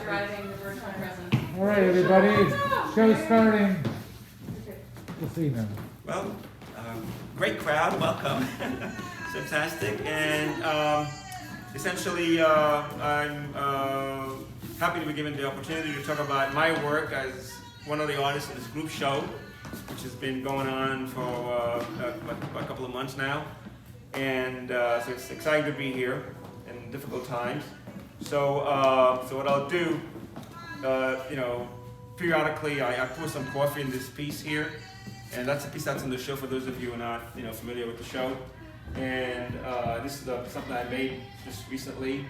arriving, the virtual presence. All right, everybody, show starting this evening. Well, great crowd, welcome. Fantastic, and essentially I'm happy to be given the opportunity to talk about my work as one of the artists in this group show, which has been going on for a couple of months now. And so it's exciting to be here in difficult times. So what I'll do, periodically I pour some coffee in this piece here, and that's a piece that's in the show for those of you who are not familiar with the show. And this is something I made just recently,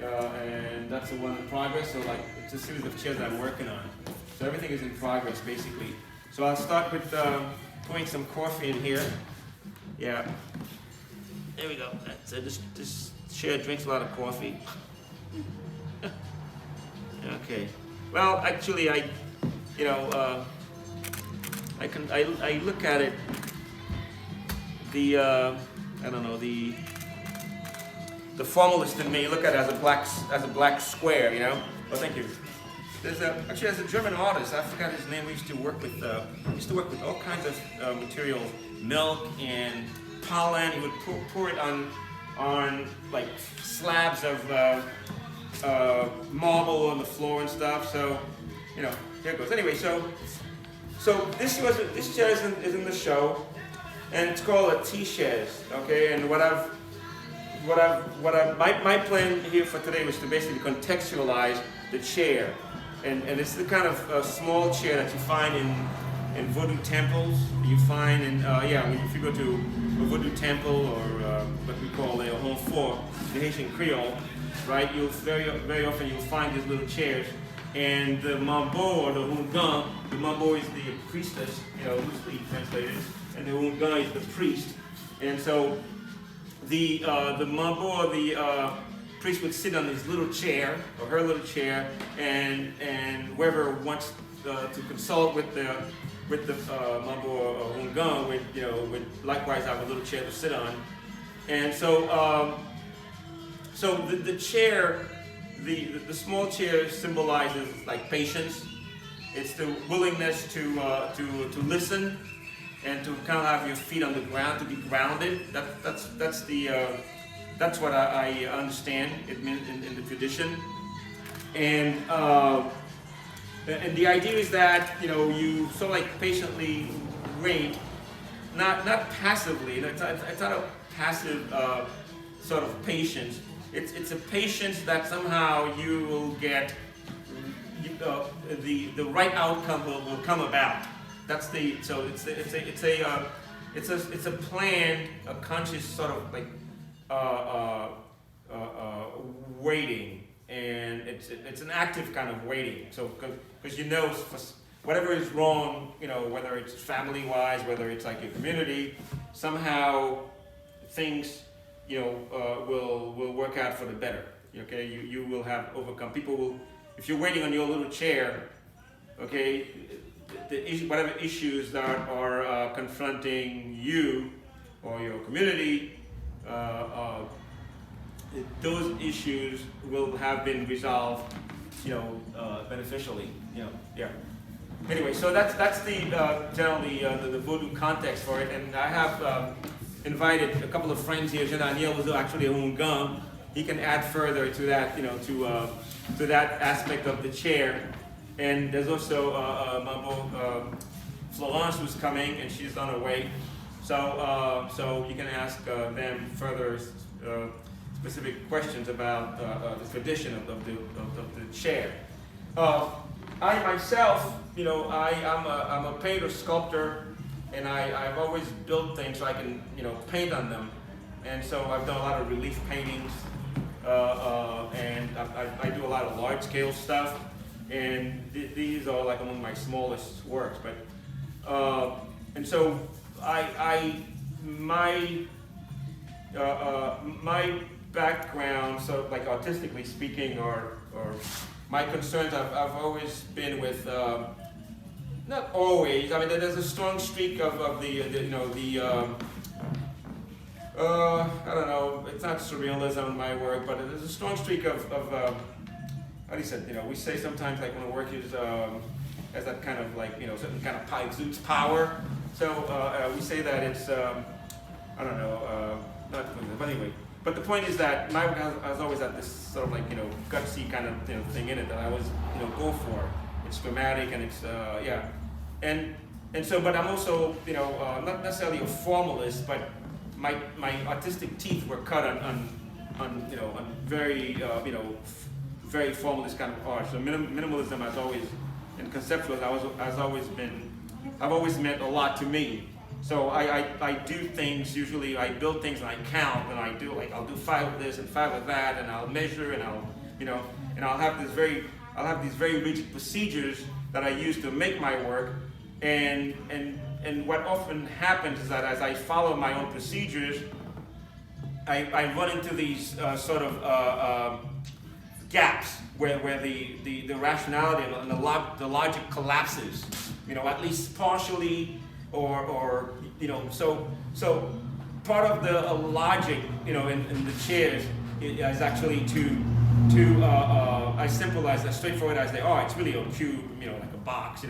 and that's the one in progress. So it's a series of chairs I'm working on. So everything is in progress basically. So I'll start with pouring some coffee in here. Yeah. There we go. That's this chair drinks a lot of coffee. Okay. Well, actually, I look at it. The formalist in me look at it as a black square. Oh, thank you. There's a German artist. I forgot his name. We used to work with all kinds of materials, milk and pollen. He would pour it on like slabs of marble on the floor and stuff. So, here it goes. Anyway, so this chair is in the show, and it's called a Ti Chèz. Okay, and my plan here for today was to basically contextualize the chair, and it's the kind of small chair that you find in Vodou temples. You find if you go to a Vodou temple or what we call a home fort, the Haitian Creole, right? You'll very often you'll find these little chairs, and the mambo or the hungan. The mambo is the priestess, loosely translated, and the hungan is the priest. And so the mambo or the priest would sit on his little chair or her little chair, and whoever wants to consult with the mambo or hungan would likewise have a little chair to sit on. And so the chair, the small chair symbolizes like patience. It's the willingness to listen and to kind of have your feet on the ground, to be grounded. That's what I understand it meant in the tradition. And the idea is that you sort of like patiently wait, not passively. It's not a passive sort of patience. It's a patience that somehow you will get the right outcome will come about. It's a planned, a conscious sort of like waiting. And it's an active kind of waiting. So because whatever is wrong, whether it's family-wise, whether it's like your community, somehow things will work out for the better. Okay, you will have overcome. People will, if you're waiting on your little chair, okay, whatever issues that are confronting you or your community. Those issues will have been resolved, beneficially, yeah. Anyway, so that's generally the Vodou context for it, and I have invited a couple of friends here. Daniel was actually a hungan. He can add further to that, to that aspect of the chair. And there's also Mambo Florence who's coming, and she's on her way. So you can ask them further specific questions about the tradition of the chair. I myself, I'm a painter, sculptor, and I've always built things so I can, paint on them. And so I've done a lot of relief paintings, and I do a lot of large-scale stuff. And these are like among my smallest works. But and so my background, sort of like artistically speaking, or my concerns, I've always been with, not always, I mean there's a strong streak of the I don't know, it's not surrealism in my work, but there's a strong streak of how do you say, we say sometimes like when a work is, has that kind of like, certain kind of exudes power. So we say that it's, I don't know, not, but anyway. But the point is that my work has always had this sort of like, gutsy kind of thing in it that I always, go for. It's dramatic and it's, yeah. And so, but I'm also, not necessarily a formalist, but my artistic teeth were cut on very, very formalist kind of art. So minimalism has always, and conceptual has always been, I've always meant a lot to me. So I do things, usually I build things and I count, and I do like, I'll do 5 of this and 5 of that, and I'll measure, and I'll, and I'll have these very rigid procedures that I use to make my work. And what often happens is that as I follow my own procedures, I run into these sort of gaps where the rationality and the logic collapses, at least partially, or so part of the logic, in the Chèz is actually to I simple as straightforward as they are. It's really a cube, like a box,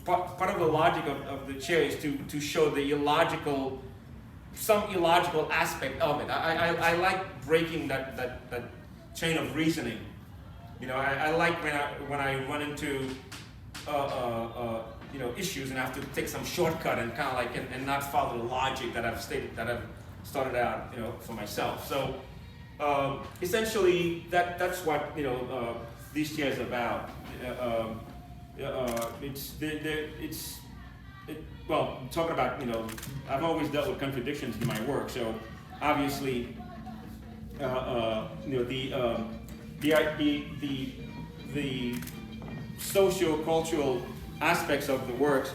Part of the logic of the Chèz is to show the some illogical aspect of it. I like breaking that chain of reasoning. I like when I run into issues and have to take some shortcut and kind of like and not follow the logic that I've started out for myself. So essentially that's what this year is about. Well, talking about, I've always dealt with contradictions in my work, so obviously, the socio-cultural aspects of the works,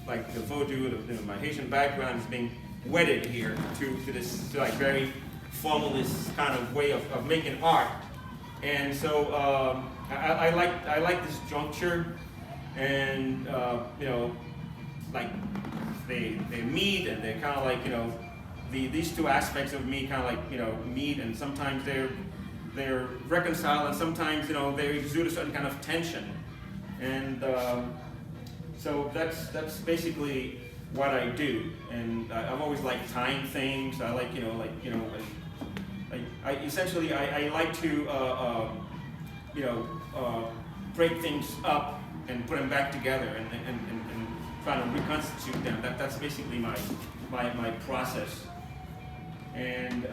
like the Vodou, my Haitian background is being wedded here to this like very formalist kind of way of making art, and so I like this juncture, and like they meet, and they're kind of like these two aspects of me kind of like meet, and sometimes they're reconciled, and sometimes they exude a certain kind of tension, and so that's basically what I do, and I've always liked tying things. I like I essentially I like to break things up and put them back together and try to reconstitute them. That's basically my process. And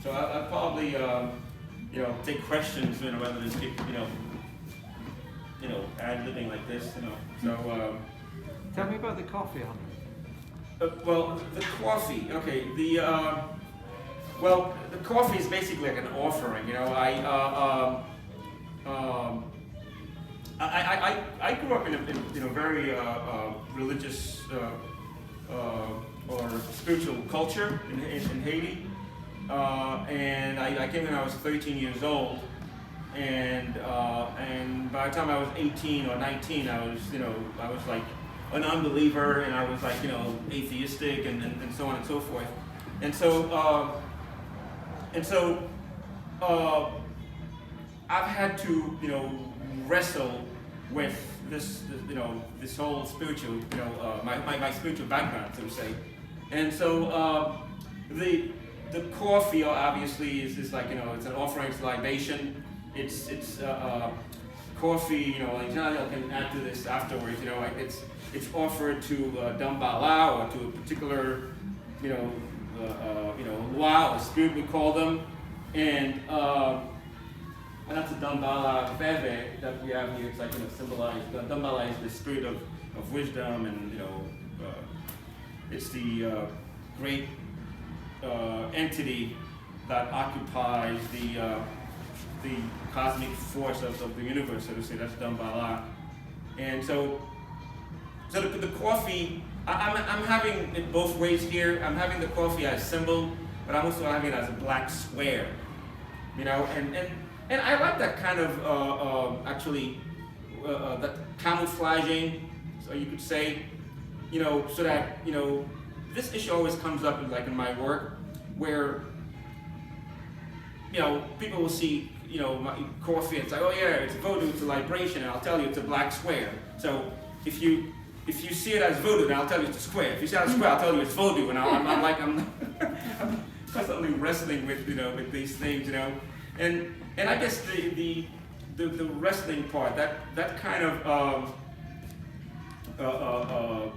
so I'll probably take questions rather than keep ad-libbing like this. So Tell me about the coffee, Andre. well, the coffee. Okay. Well, the coffee is basically like an offering. I grew up in a very religious or spiritual culture in Haiti, and I came when I was 13 years old, and by the time I was 18 or 19, I was like an unbeliever, and I was like atheistic and so on and so forth, and so I've had to wrestle with this whole spiritual my spiritual background, so to say, and so the coffee obviously is like it's an offering, it's a libation, it's coffee, I can add to this afterwards, it's offered to Dambala or to a particular Loi, or spirit we call them, and that's a Dambala Feve that we have here. It's like symbolized. Dambala is the spirit of wisdom, and it's the great entity that occupies the cosmic force of the universe, so to say. That's Dambala, and so the coffee. I'm having it both ways here. I'm having the coffee as symbol, but I'm also having it as a black square, and I like that kind of actually that camouflaging, so you could say, so that this issue always comes up in my work, where people will see coffee, it's like, oh yeah, it's Vodou, it's a libration, and I'll tell you it's a black square. So if you see it as Vodou, then I'll tell you it's a square. If you see it as a square, I'll tell you it's Vodou, and I'm constantly wrestling with with these things, and I guess the wrestling part, that kind of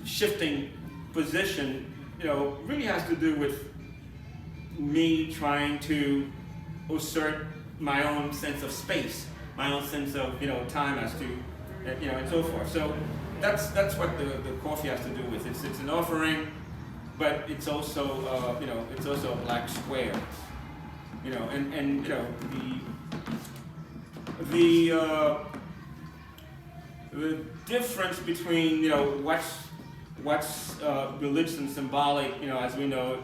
shifting position, really has to do with me trying to assert my own sense of space, my own sense of time as to and so forth. So that's what the coffee has to do with. It's an offering, but it's also it's also a black square. And the difference between what's religious and symbolic, as we know,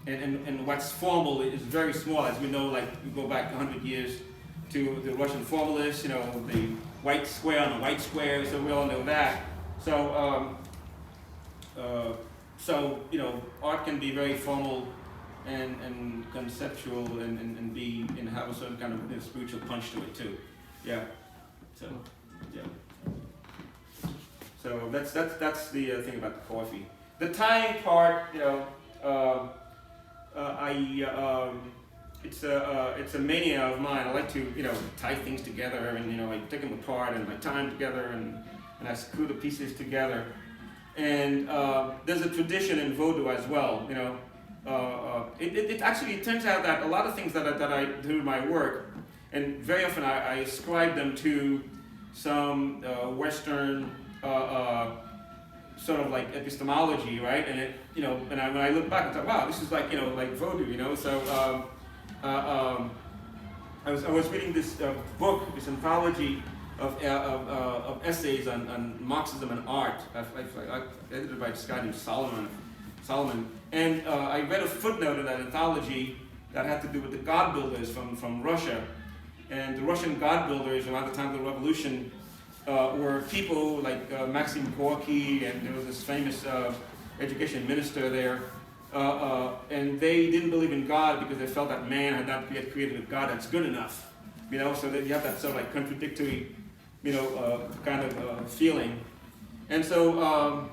and what's formal is very small, as we know. Like we go back 100 years to the Russian formalists, the white square on a white square. So we all know that. So art can be very formal and conceptual and have a certain kind of spiritual punch to it too. Yeah. So yeah. So that's the thing about the coffee. The tying part, it's a mania of mine. I like to tie things together, and I take them apart and I tie them together and I screw the pieces together. And there's a tradition in Vodou as well. It actually turns out that a lot of things that I do in my work, and very often I ascribe them to some Western sort of like epistemology, right? And when I look back, I thought, wow, this is like like Vodou, So I was reading this book, this anthology of essays on Marxism and art, edited by this guy named Solomon, and I read a footnote in that anthology that had to do with the God builders from Russia. And the Russian God builders around the time of the revolution were people like Maxim Gorky, and there was this famous education minister there, and they didn't believe in God because they felt that man had not yet created a God that's good enough, so that you have that sort of like contradictory, kind of feeling. And so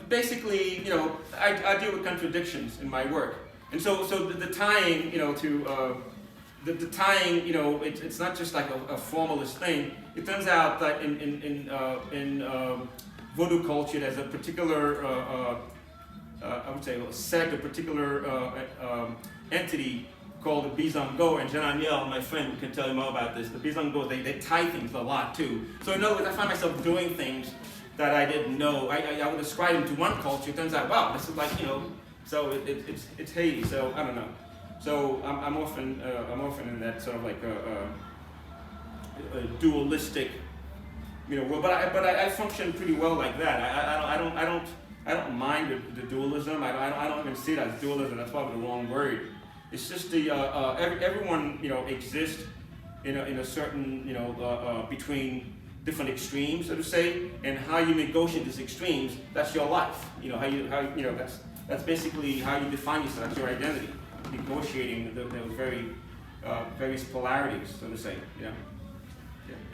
basically, I deal with contradictions in my work, and so the tying, the tying, it's not just like a formalist thing. It turns out that in Vodou culture, there's a particular, I would say, a sect, a particular entity called the Bizango, and Jean-Aniel, my friend, can tell you more about this. The Bizango, they tie things a lot too. So in other words, I find myself doing things that I didn't know. I would ascribe them to one culture. It turns out, wow, this is like, so it's Haiti. So I don't know. So I'm often in that sort of like a dualistic, world. But I function pretty well like that. I don't mind the dualism. I don't even see it as dualism. That's probably the wrong word. It's just everyone exists in a certain between different extremes, so to say, and how you negotiate these extremes. That's your life. That's basically how you define yourself. That's your identity. Negotiating those various polarities, so to say. Yeah.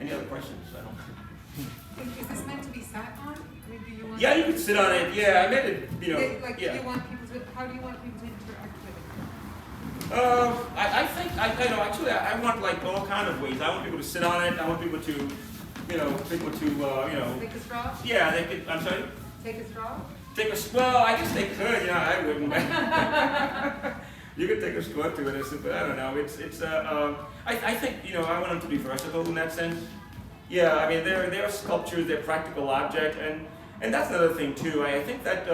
Any other questions? I don't. Is this meant to be sat on? I mean, do you want? Yeah, you can sit on it. Yeah, I made it. Do you want people to? How do you want people to interact with it? Actually, I want like all kind of ways. I want people to sit on it. I want people to, Take a straw. Yeah, they could. I'm sorry. Take a straw. Well, I guess they could. I wouldn't. You could take a straw to it, but I don't know. I think I want them to be versatile in that sense. Yeah, I mean they're sculptures, they're practical objects, and that's another thing too. I think that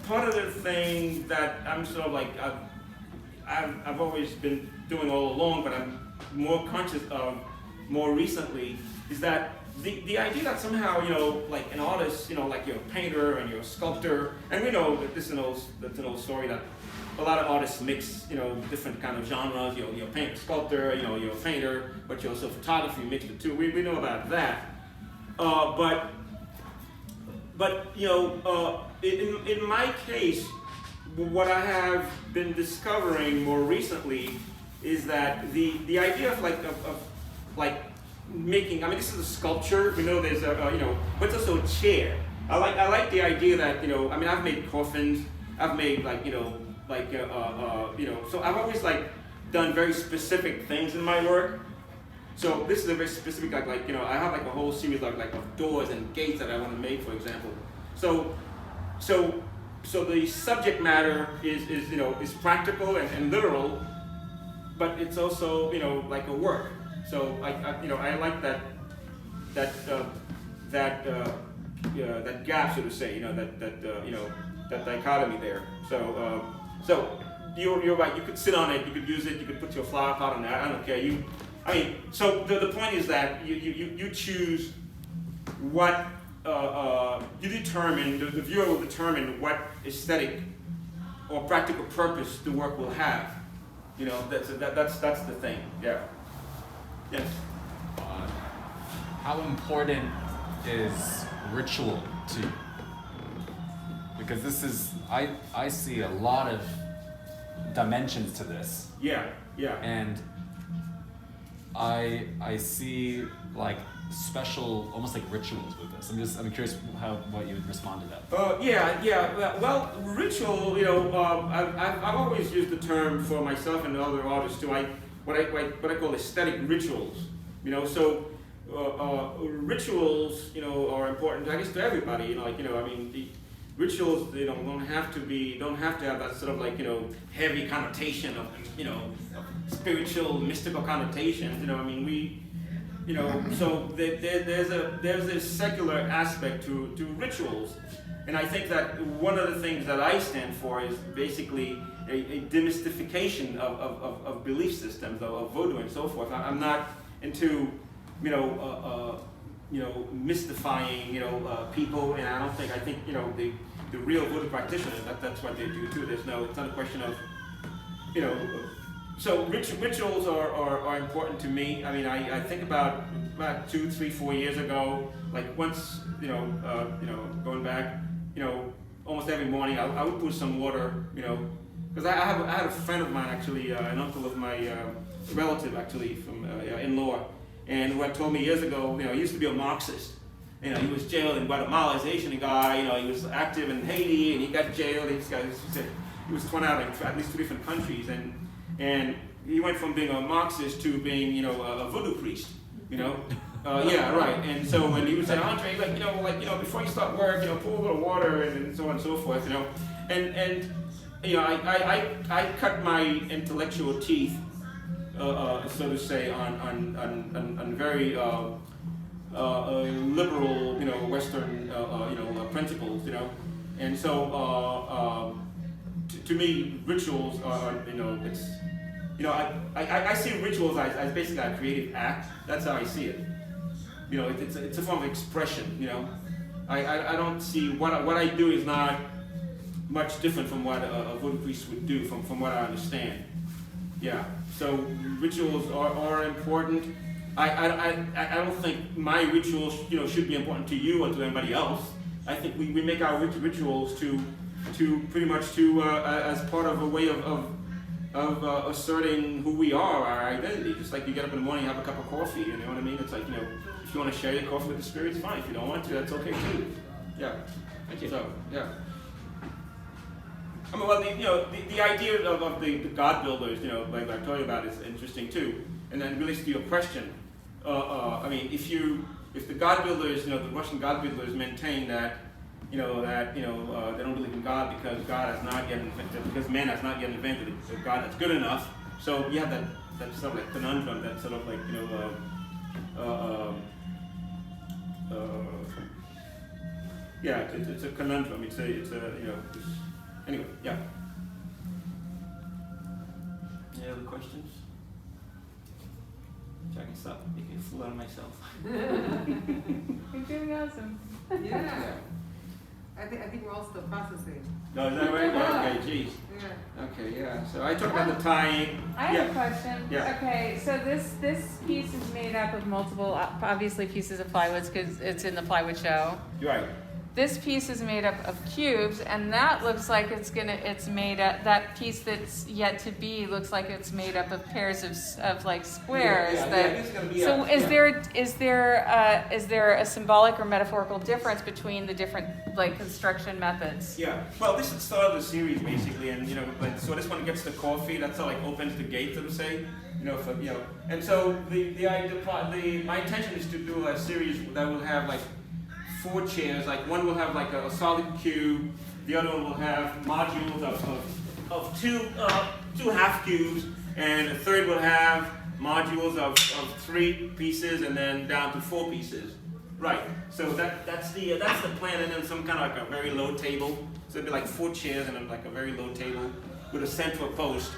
part of the thing that I'm sort of like I've always been doing all along, but I'm more conscious of more recently, is that the idea that somehow, like an artist, like you're a painter and you're a sculptor, and we know that that's an old story that a lot of artists mix, different kind of genres. You're a painter, sculptor, you're a painter, but you're also photography, mix the two. We know about that. But in my case, what I have been discovering more recently is that the idea of like making, I mean, this is a sculpture, you know, there's a, you know, but it's also a chair. I like the idea that, you know, I mean, I've made coffins, I've made like, you know, you know, so I've always like done very specific things in my work. So this is a very specific, like you know, I have like a whole series of doors and gates that I want to make, for example. So the subject matter is you know, is practical and literal, but it's also, you know, like a work. So I you know, I like that gap, so to say, you know, you know, that dichotomy there. So you're right. You could sit on it. You could use it. You could put your flower pot on there. I don't care. I mean, so the point is that you choose what you determine. The viewer will determine what aesthetic or practical purpose the work will have. You know, that's the thing. Yeah. Yes. How important is ritual to you? Because this is, I see a lot of dimensions to this. Yeah. Yeah. And I see like special, almost like rituals with this. I'm curious what you would respond to that. Yeah. Well, ritual. You know, I've always used the term for myself and other artists too. What I call aesthetic rituals. You know, so rituals, you know, are important, I guess, to everybody. You know, like, you know, I mean, the rituals, you know, don't have to have that sort of like, you know, heavy connotation of, you know, spiritual, mystical connotations. You know, I mean, you know, so there's a secular aspect to rituals, and I think that one of the things that I stand for is basically a demystification of belief systems, of Vodou and so forth. I'm not into, you know, mystifying, you know, people, and I think, you know, the real Vodou practitioners, that's what they do too. It's not a question of, you know, so rituals are important to me. I mean, I think about 2, 3, 4 years ago, like once, you know, going back, you know, almost every morning I would put some water, you know, because I had a friend of mine actually, an uncle of my relative actually from in-law, and who had told me years ago, you know, he used to be a Marxist. You know, he was jailed in Guatemala, he's an Asian guy, you know, he was active in Haiti, and he got jailed. He was thrown out in at least 2 different countries, and he went from being a Marxist to being, you know, a Vodou priest, you know. Yeah, right. And so when he was saying, Andre, like, you know, before you start work, you know, pour a little water and so on and so forth, you know. And you know, I cut my intellectual teeth, so to say, on very liberal, you know, Western, you know, principles, you know. And so to me, rituals are, you know, it's, you know, I see rituals as basically a creative act. That's how I see it. You know, it's a form of expression. You know, I don't see what I do is not much different from what a Vodou priest would do, from what I understand. Yeah. So rituals are important. I don't think my rituals, you know, should be important to you or to anybody else. I think we make our rituals to pretty much as part of a way of asserting who we are, our identity. Just like you get up in the morning, and have a cup of coffee. You know what I mean? It's like, you know, if you want to share your coffee with the spirits, fine. If you don't want to, that's okay too. Yeah. Thank you. So yeah. I mean, well, the idea of the God builders, you know, like I told you about, is interesting too. And then relates to your question. I mean, if the God builders, you know, the Russian God builders maintain that, you know, they don't believe in God because God has not yet invented, because man has not yet invented a God that's good enough. So you have that sort of like conundrum, that sort of like, you know, yeah, it's a conundrum. It's a you know. Anyway, yeah. Any other questions? I can stop making a fool out of myself. You're doing awesome. Yeah. I think we're all still processing. No, is that right? Yeah, okay, geez. Yeah. Okay, yeah. So I talked about the tying. I have a question. Yeah. Okay, so this piece is made up of multiple, obviously, pieces of plywood because it's in the plywood show. Right. this piece is made up of cubes, and that looks like it's made up, that piece that's yet to be looks like it's made up of pairs of like squares. It's gonna be So a- is there a symbolic or metaphorical difference between the different like construction methods? Yeah, well, this is the start of the series basically, and like, so this one gets the coffee. That's how like opens the gate, so to say. And so my intention is to do a series that will have like 4 chairs. Like one will have like a solid cube, the other one will have modules of two half cubes, and the third will have modules of 3 pieces, and then down to 4 pieces. Right. So that's the plan, and then some kind of like a very low table. So it'd be like 4 chairs and then like a very low table with a central post.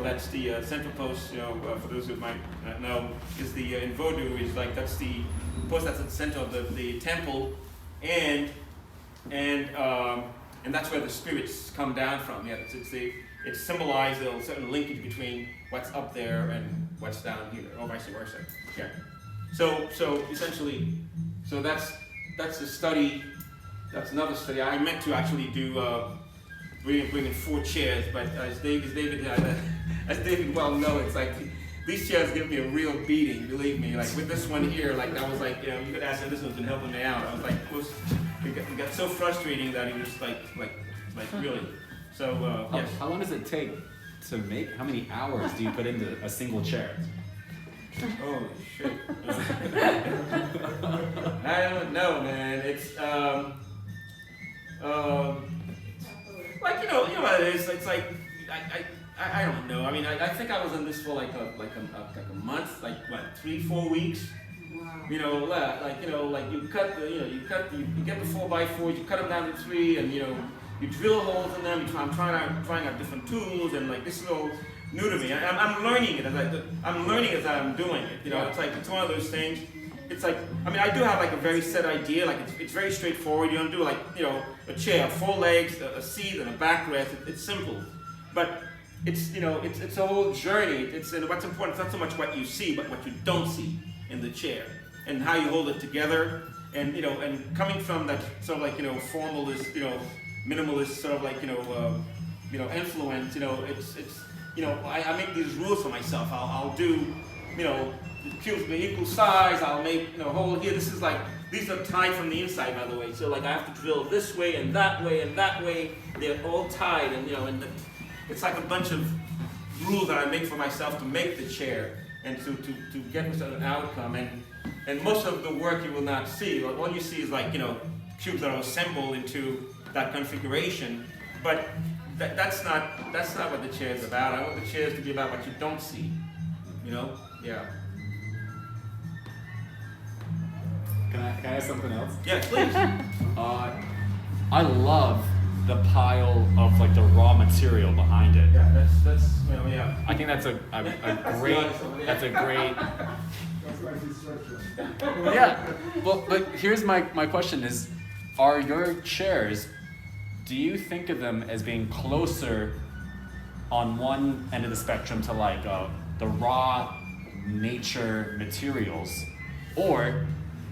That's the central post. For those who might not know, is the in Vodou is like that's the post that's at the center of the temple, and that's where the spirits come down from. Yeah, it symbolizes a certain linkage between what's up there and what's down here, or vice versa. Yeah. So essentially, that's the study. That's another study. I meant to actually do bring in 4 chairs, but as David well knows, it's like these chairs give me a real beating. Believe me, like with this one here, like that was like you could ask him. This one's been helping me out. I was like, it got so frustrating that he was like really. So yes. How long does it take to make? How many hours do you put into a single chair? Holy shit. I don't know, man. It's like you know what it is. It's like I don't know. I mean, I think I was in this for like a month, like what, 3-4 weeks. Wow. Like you get the 4x4s, you cut them down to 3, and you drill holes in them. I'm trying out different tools, and like this is all new to me. I'm learning it as I'm doing it. It's one of those things. It's like, I mean, I do have like a very set idea. Like it's very straightforward. You don't do like a chair, 4 legs, a seat, and a backrest. It's simple, but it's a whole journey. And what's important is not so much what you see, but what you don't see in the chair, and how you hold it together. And and coming from that sort of like formalist, minimalist sort of like influence. I make these rules for myself. I'll do cubes be equal size. I'll make hole here. This is like, these are tied from the inside, by the way. So like I have to drill this way and that way and that way. They're all tied, and it's like a bunch of rules that I make for myself to make the chair and to get a certain outcome. And most of the work you will not see. All you see is like cubes that are assembled into that configuration. But that's not what the chair is about. I want the chairs to be about what you don't see. Yeah. Can I ask something else? Yeah, please. I love the pile of like the raw material behind it. Yeah, that's yeah. I think that's a great. That's a great. Yeah. Well, but here's my question is, are your chairs, do you think of them as being closer on one end of the spectrum to like the raw nature materials, or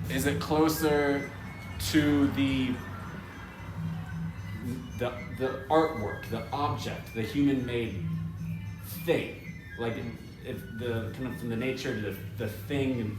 is it closer to the artwork, the object, the human-made thing? Like if the kind of from the nature to the thing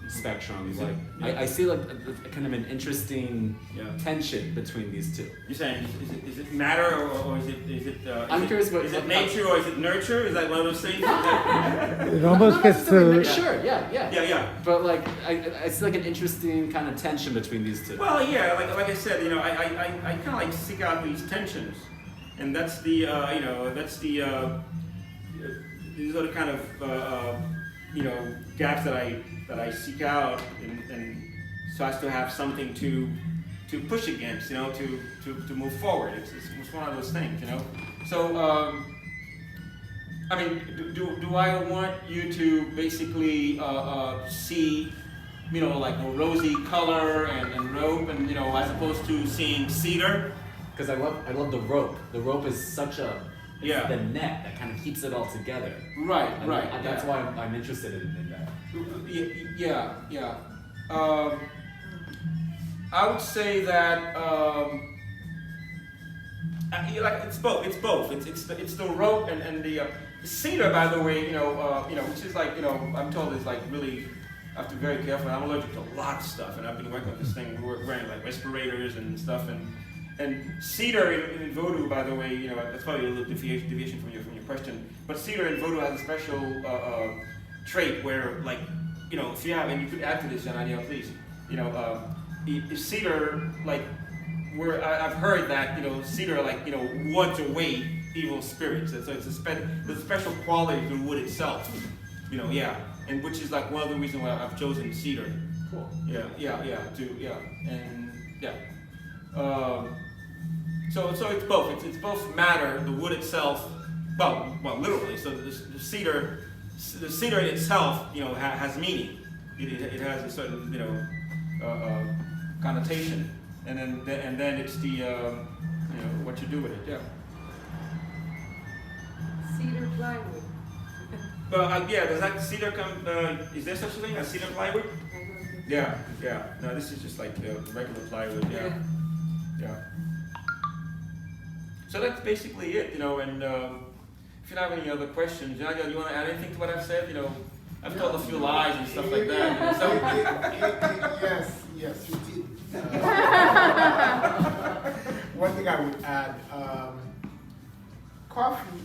spectrum. Like I see like a kind of an interesting tension between these two. You're saying is it matter or is it? I'm curious what is it nature or is it nurture? Is that one of those things? It almost gets to. Sure, yeah. Yeah. But like I see like an interesting kind of tension between these two. Well, yeah, like I said, I kind of like seek out these tensions, and that's the these are the kind of gaps that I seek out, and so as to have something to push against, to move forward. It's one of those things, So I mean, do I want you to basically see, like a rosy color and rope, and as opposed to seeing cedar? Because I love the rope. The rope is such a Yeah. the net that kind of keeps it all together. Right. That's why I'm interested in that. Yeah. I would say that like it's both. It's both. It's the rope and the cedar, by the way. Which is like I'm told is like really. I have to be very careful. I'm allergic to a lot of stuff, and I've been working with this thing. We're wearing like respirators and stuff, and cedar in Vodou, by the way, that's probably a little deviation from your question. But cedar in Vodou has a special trait where, like, if you have, and you could add to this, Janania, please. If cedar, like, I've heard that cedar, like, wards away evil spirits. So there's a special quality to the wood itself. And which is like one of the reasons why I've chosen cedar. Cool. And so it's both. It's both matter, the wood itself. Well, literally. So the cedar in itself, has meaning. It has a certain, connotation, and then it's the, what you do with it. Yeah. Cedar plywood. Does that cedar come? Is there such a thing as cedar plywood? Yeah. No, this is just like regular plywood. Yeah. So that's basically it, And if you don't have any other questions, Nadia, do you want to add anything to what I've said? I've told a few lies and stuff like that. Yes, you did. One thing I would add, coffee.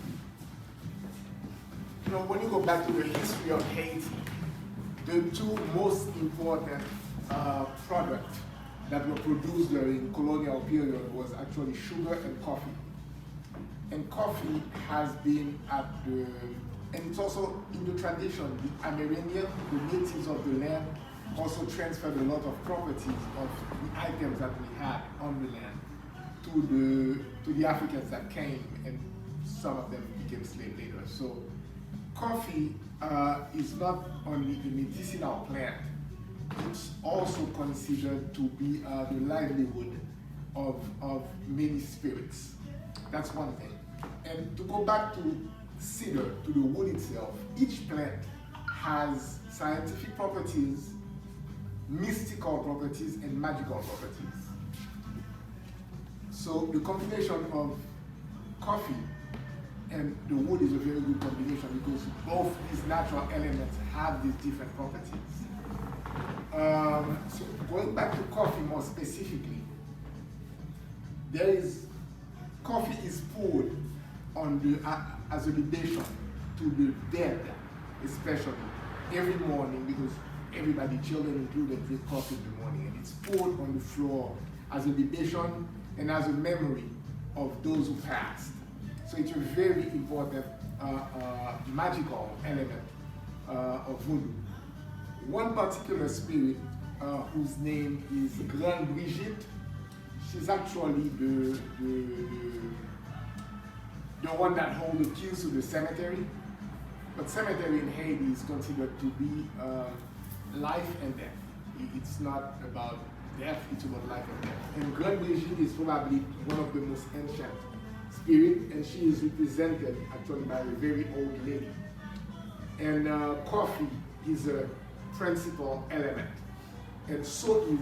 When you go back to the history of Haiti, the two most important products that were produced during colonial period was actually sugar and coffee. And coffee has been and it's also in the tradition, the Amerindian, the natives of the land, also transferred a lot of properties of the items that we had on the land to the Africans that came, and some of them became slaves later. So coffee is not only a medicinal plant, it's also considered to be the livelihood of many spirits. That's one thing. And to go back to cedar, to the wood itself, each plant has scientific properties, mystical properties, and magical properties. So the combination of coffee and the wood is a very good combination because both these natural elements have these different properties. So going back to coffee more specifically, coffee is poured as a libation to the dead, especially every morning, because everybody, children included, drink coffee in the morning, and it's poured on the floor as a libation and as a memory of those who passed. So it's a very important magical element of Vodou. One particular spirit whose name is Grande Brigitte, she's actually the one that holds the keys to the cemetery. But cemetery in Haiti is considered to be life and death. It's not about death, it's about life and death. And Grande Brigitte is probably one of the most ancient spirits, and she is represented actually by a very old lady. And coffee is a principal element, and so is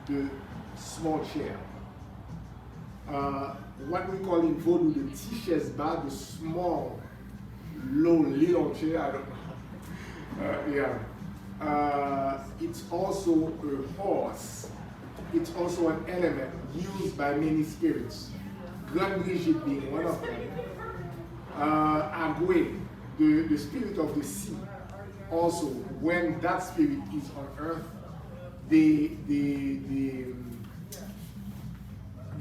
the small chair. What we call in Vodou the Ti Chèz bar, the small, little chair, I don't know. It's also a horse. It's also an element used by many spirits. Grande Brigitte being one of them. Agwe, the spirit of the sea. Also, when that spirit is on earth, they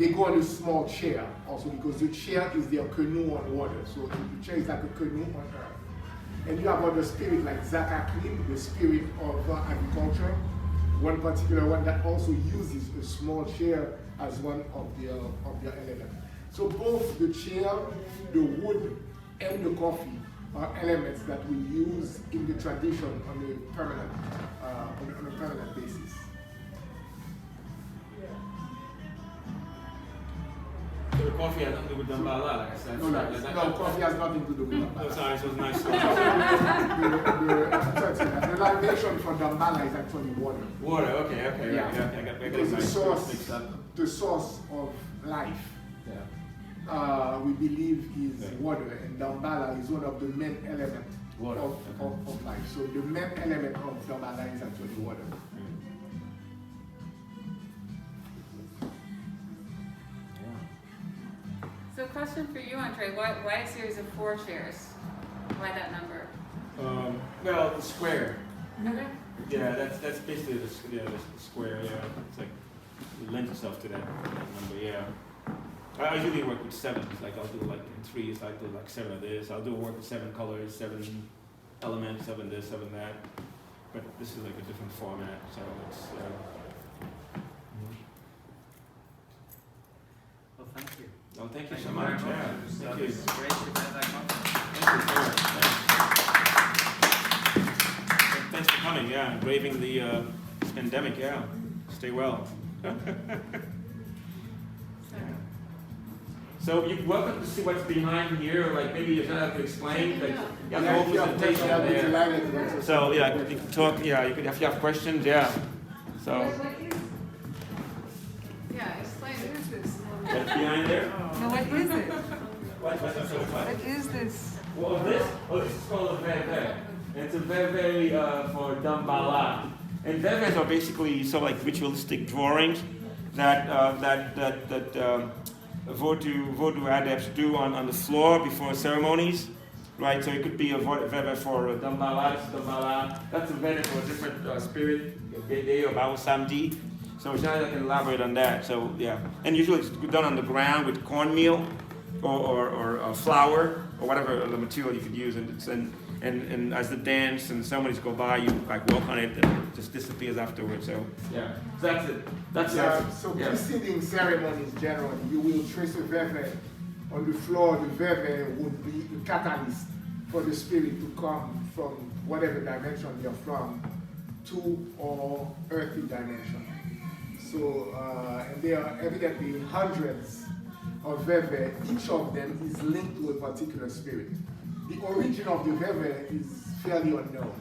go on a small chair also, because the chair is their canoe on water. So the chair is like a canoe on earth. And you have other spirits like Zakakri, the spirit of agriculture. One particular one that also uses a small chair as one of their elements. So both the chair, the wood, and the coffee are elements that we use in the tradition on a permanent basis. So the coffee has nothing to do with Dambala, like I said. No, coffee has nothing to do with that. Oh, sorry, so it's nice. The libation word for Dambala is actually water. Water, okay, okay, Yeah. right. Okay, I got Because my the source, mixed up. the source of life, Yeah. we believe is Right. water, and Dambala is one of the main elements Water, of life. So the main element of Dambala is actually water. So question for you, Andre, why a series of 4 chairs? Why that number? Well, the square. Okay. Yeah, that's basically the square. Yeah, it's like it lends itself to that number. Yeah. I usually work with 7s. Like I'll do like in 3s. I do like 7 of this. I'll do work with 7 colors, 7 elements, 7 this, 7 that. But this is like a different format, so it's. Well, thank you. Oh, thank you Thank so you much. very much. Yeah, It was, thank you. it's great to have that conference. Thank you so much. Thanks for coming. Yeah, braving the pandemic. Yeah, stay well. So you're welcome to see what's behind here, or like maybe you have to explain. Like, you have the whole If you have questions, presentation I'll be there. delighted to answer. So yeah, you can talk. Yeah, you could if you have questions. Yeah. So Yeah, explain, what is this? what's behind there? No, what is it? What What is this? Well, this is called a veve. It's a veve for Dambala. And veves are basically sort of like ritualistic drawings that Vodou adepts do on the floor before ceremonies, right? So it could be a veve for Dambala, that's a veve for a different spirit, Dede or Bawo Samedi. So Jean can elaborate on that. So yeah, and usually it's done on the ground with cornmeal or flour or whatever the material you could use, and as the dance and ceremonies go by, you like walk on it and it just disappears afterwards. So yeah, so that's it. So preceding ceremonies generally, you will trace a veve on the floor. The veve would be the catalyst for the spirit to come from whatever dimension they're from to our earthly dimension. So, and there are evidently hundreds of veve. Each of them is linked to a particular spirit. The origin of the veve is fairly unknown.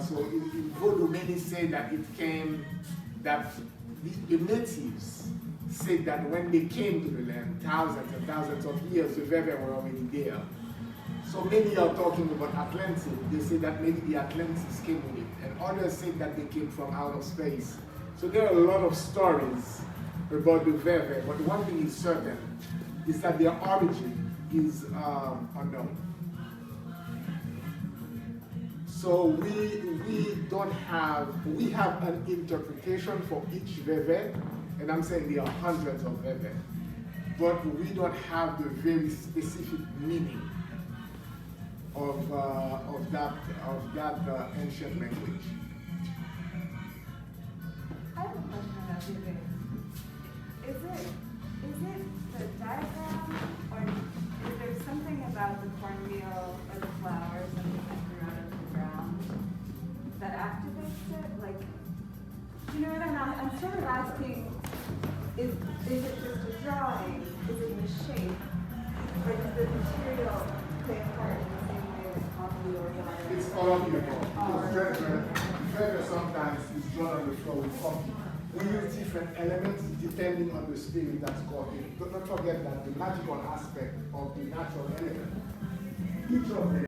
So in Vodou, many say that it came, that the natives said that when they came to the land, thousands and thousands of years, the veve were already there. So many are talking about Atlantis. They say that maybe the Atlantis came with it. And others say that they came from outer space. So there are a lot of stories about the veve, but one thing is certain, is that their origin is unknown. So we have an interpretation for each veve, and I'm saying there are hundreds of veve, but we don't have the very specific meaning of that ancient language. I have a question about Veve. Is it the diagram, or is there something about the cornmeal or the flowers that we enter out of the ground that activates it? Like, you know what I'm sort of asking, is it just a drawing? Is it the shape? Or does the material play a part in the same way that coffee or water? It's all of the above. Veve sometimes is drawn on the floor with coffee. We use different elements depending on the spirit that's caught in. Don't forget that the magical aspect of the natural element, each of them